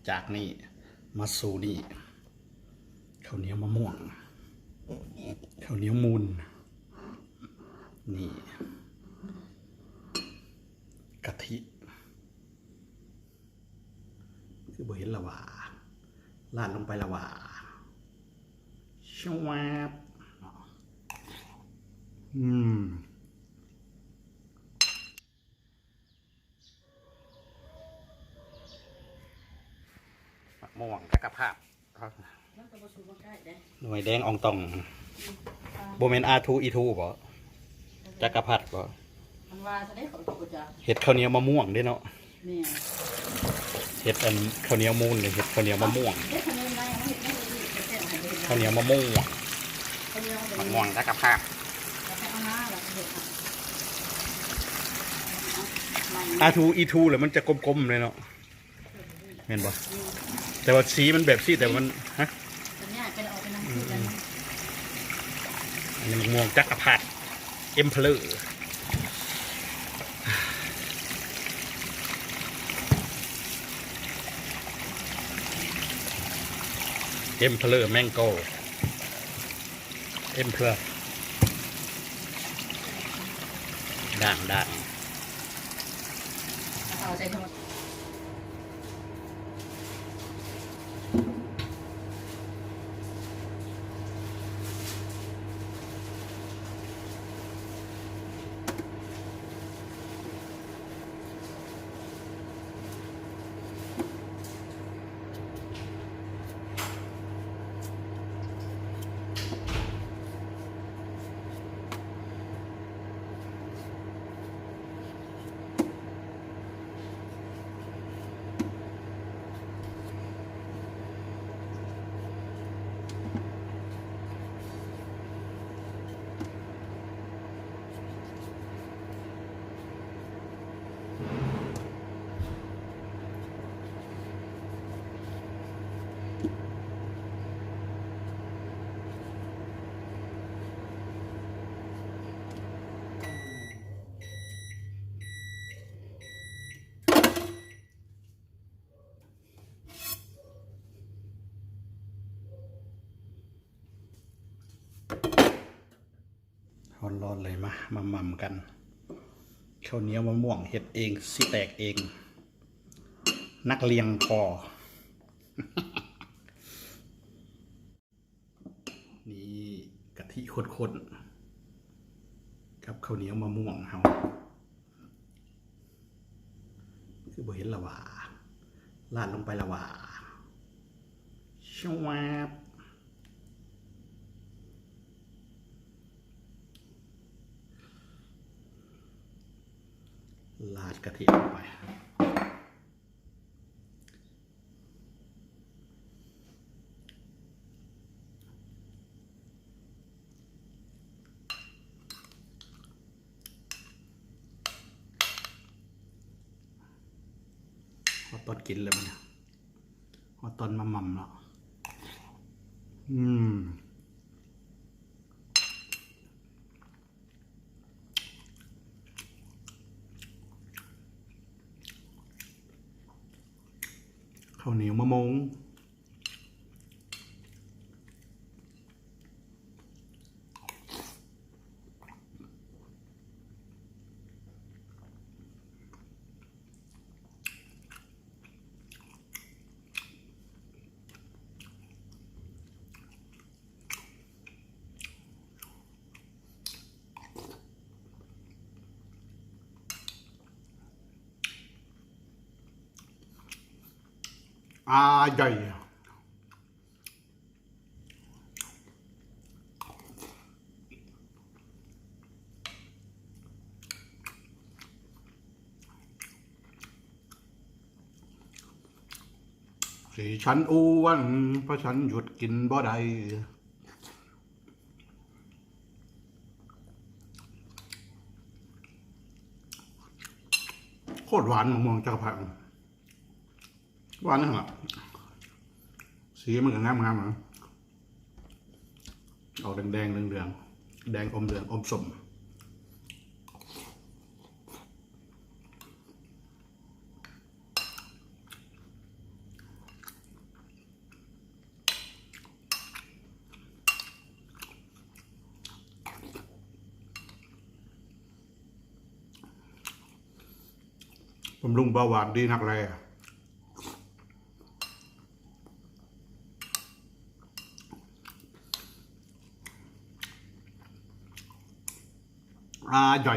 จากนี่มาสู่นี่ข้าวเหนียวมะม่วงข้าวเหนียวมูนนี่กะทิคือบ่เห็นละว่าลาดลงไปละว่าชวาบมะม่วงจักรภาพหน่วยแดงอองตองโบเมนR2 E2 บ่จักรพรรดิบ่เห็ดข้าวเหนียวมะม่วงด้วยเนาะเห็ดข้าวเหนียวมูนเลยเห็ดข้าวเหนียวมะม่วงข้าวเหนียวมะม่วงมะม่วงจักรพรรดิR2 E2 เลยมันจะกลมๆเลยเนาะเห็นบ่แต่ว่าสีมันแบบสีแต่มันฮะอันนี้มะม่วงจักรพรรดิเอ็มเพลอร์เอ็มเพลอร์แมงโก้เอ็มเพลอร์ด่างเอาใจทั้งหมดร้อนๆเลยมาหม่ำกันข้าวเหนียวมะม่วงเห็ดเองสิแตกเองนักเลี้ยงพอ นี่กะทิข้นๆกับข้าวเหนียวมะม่วงเฮาคือบ่เห็นละว่าลาดลงไปละว่าชวาบลาดกะทิลงไปพอตอนกินเลยมันพอตอนมาหม่ำแล้วข้าวเหนียวมะม่วงใหญ่สิฉันอ้วนเพราะฉันหยุดกินบ่ได้โคตรหวานมะม่วงจักรพรรดิหวานนะครับสีมันก็งามๆนะออกแดงๆเหลืองๆแดงอมเหลืองอมส้ม บำรุงเบาหวานดีนักแลใหญ่